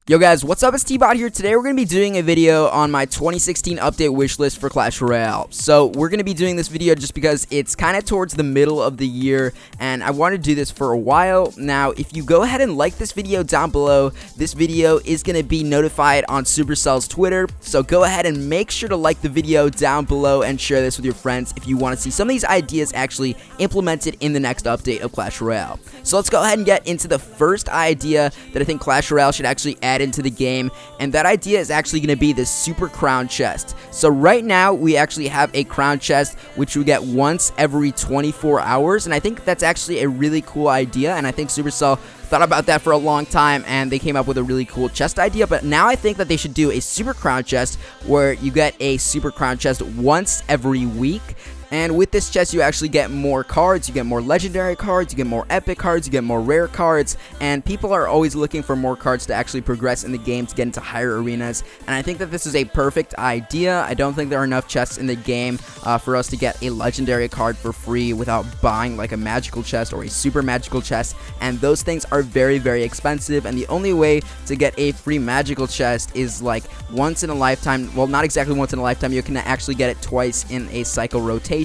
Yo guys, what's up? It's TBOT here. Today we're going to be doing a video on my 2016 update wish list for Clash Royale. So we're going to be doing this video just because it's kind of towards the middle of the year and I want to do this for a while. Now, if you go ahead and like this video down below, this video is going to be notified on Supercell's Twitter. So go ahead and make sure to like the video down below and share this with your friends if you want to see some of these ideas actually implemented in the next update of Clash Royale. So let's go ahead and get into the first idea that I think Clash Royale should actually add into the game, and that idea is actually going to be the super crown chest. So right now we actually have a crown chest which we get once every 24 hours, and I think that's actually a really cool idea, and I think Supercell thought about that for a long time and they came up with a really cool chest idea. But now I think that they should do a super crown chest where you get a super crown chest once every week. And with this chest, you actually get more cards, you get more legendary cards, you get more epic cards, you get more rare cards, and people are always looking for more cards to actually progress in the game to get into higher arenas. And I think that this is a perfect idea. I don't think there are enough chests in the game for us to get a legendary card for free without buying like a magical chest or a super magical chest, and those things are very, very expensive, and the only way to get a free magical chest is like once in a lifetime. Well, not exactly once in a lifetime, you can actually get it twice in a cycle rotation.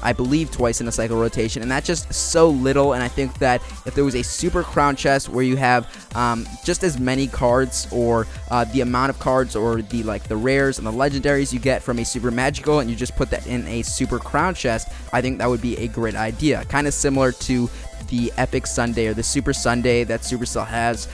I believe twice in a cycle rotation, and that's just so little. And I think that if there was a super crown chest where you have just as many cards, or the amount of cards, or the rares and the legendaries you get from a super magical, and you just put that in a super crown chest, I think that would be a great idea. Kind of similar to the Epic Sunday or the Super Sunday that Supercell has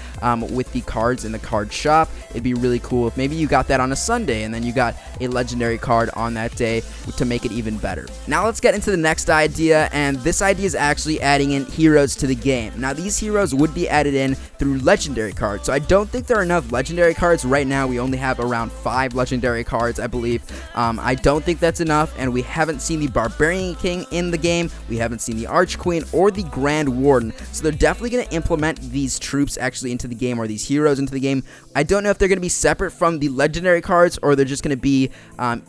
with the cards in the card shop. It'd be really cool if maybe you got that on a Sunday and then you got a legendary card on that day to make it even better. Now let's get into the next idea, and this idea is actually adding in heroes to the game. Now these heroes would be added in through legendary cards, so I don't think there are enough legendary cards. Right now we only have around 5 legendary cards, I believe. I don't think that's enough, and we haven't seen the Barbarian King in the game, we haven't seen the Arch Queen or the Grand Warden, so they're definitely going to implement these troops actually into the game, or these heroes into the game. I don't know if they're going to be separate from the legendary cards, or they're just going to be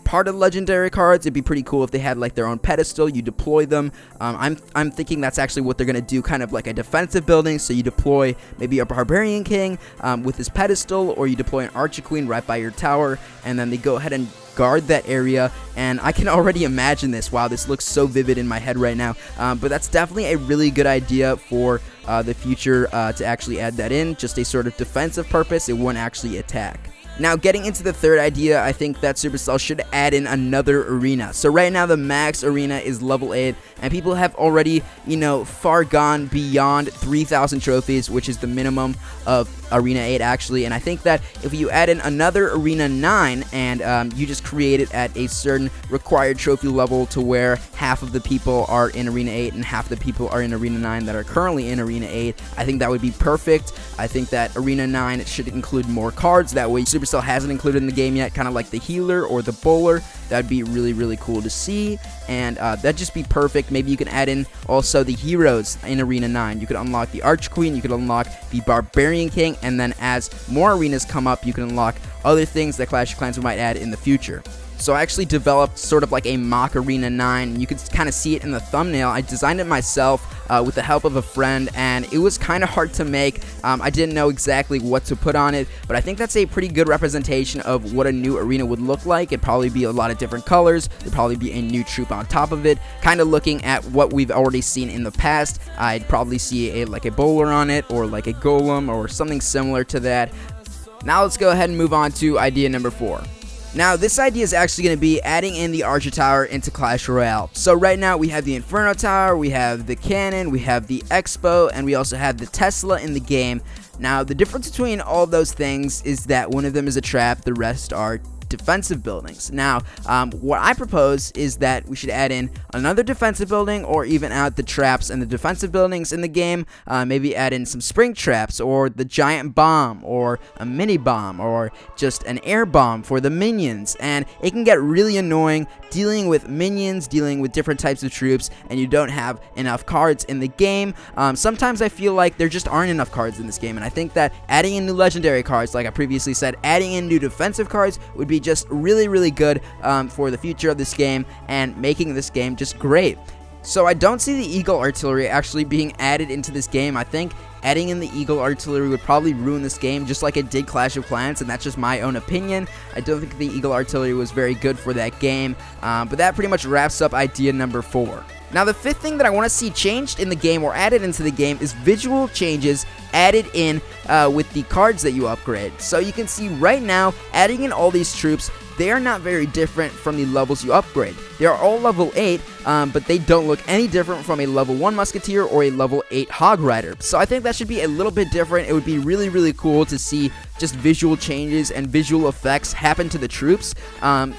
part of the legendary cards. It'd be pretty cool if they had like their own pedestal, you deploy them. I'm thinking that's actually what they're going to do, kind of like a defensive building. So you deploy maybe a Barbarian King with his pedestal, or you deploy an Archer Queen right by your tower, and then they go ahead and guard that area. And I can already imagine this. Wow, this looks so vivid in my head right now. But that's definitely a really good idea for the future to actually add that in. Just a sort of defensive purpose. It won't actually attack. Now, getting into the third idea, I think that Supercell should add in another arena. So right now, the max arena is level 8, and people have already, far gone beyond 3,000 trophies, which is the minimum of Arena 8, actually. And I think that if you add in another Arena 9, and you just create it at a certain required trophy level to where half of the people are in Arena 8 and half the people are in Arena 9 that are currently in Arena 8, I think that would be perfect. I think that Arena 9 should include more cards. That way, Supercell hasn't included in the game yet, kind of like the healer or the bowler. That'd be really, really cool to see, and that'd just be perfect. Maybe you can add in also the heroes in Arena 9. You could unlock the Arch Queen, you could unlock the Barbarian King, and then as more arenas come up, you can unlock other things that Clash of Clans might add in the future. So I actually developed sort of like a mock Arena 9. You could kind of see it in the thumbnail. I designed it myself with the help of a friend, and it was kind of hard to make. I didn't know exactly what to put on it, but I think that's a pretty good representation of what a new arena would look like. It'd probably be a lot of different colors. There'd probably be a new troop on top of it, kind of looking at what we've already seen in the past. I'd probably see like a bowler on it, or like a golem, or something similar to that. Now let's go ahead and move on to idea number 4. Now, this idea is actually going to be adding in the Archer Tower into Clash Royale. So right now, we have the Inferno Tower, we have the Cannon, we have the Expo, and we also have the Tesla in the game. Now, the difference between all of those things is that one of them is a trap, the rest are defensive buildings. Now, what I propose is that we should add in another defensive building, or even out the traps and the defensive buildings in the game. Maybe add in some spring traps, or the giant bomb, or a mini bomb, or just an air bomb for the minions. And it can get really annoying dealing with minions, dealing with different types of troops, and you don't have enough cards in the game. Sometimes I feel like there just aren't enough cards in this game, and I think that adding in new legendary cards, like I previously said, adding in new defensive cards would be just really, really good for the future of this game and making this game just great. So I don't see the Eagle Artillery actually being added into this game. I think adding in the Eagle Artillery would probably ruin this game just like it did Clash of Clans, and that's just my own opinion. I don't think the Eagle Artillery was very good for that game, but that pretty much wraps up idea number 4. Now, the 5th thing that I want to see changed in the game or added into the game is visual changes added in with the cards that you upgrade. So you can see right now, adding in all these troops, they are not very different from the levels you upgrade. They are all level 8, but they don't look any different from a level 1 Musketeer or a level 8 Hog Rider. So I think that should be a little bit different. It would be really, really cool to see just visual changes and visual effects happen to the troops.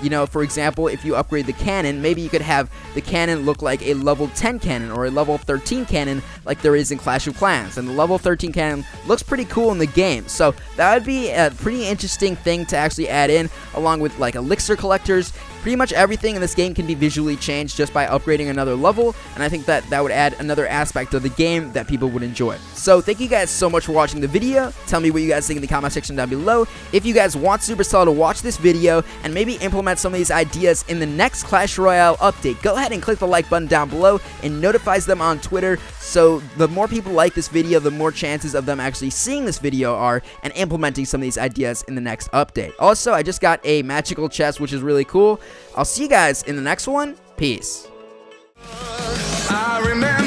You know, for example, if you upgrade the cannon, maybe you could have the cannon look like a level 10 cannon or a level 13 cannon like there is in Clash of Clans. And the level 13 cannon looks pretty cool in the game. So that would be a pretty interesting thing to actually add in, along with like elixir collectors. Pretty much everything in this game can be visually changed just by upgrading another level, and I think that that would add another aspect of the game that people would enjoy. So thank you guys so much for watching the video. Tell me what you guys think in the comment section down below. If you guys want Supercell to watch this video and maybe implement some of these ideas in the next Clash Royale update, go ahead and click the like button down below and notifies them on Twitter. So the more people like this video, the more chances of them actually seeing this video are and implementing some of these ideas in the next update. Also, I just got a magical chest, which is really cool. I'll see you guys in the next one. Peace. I remember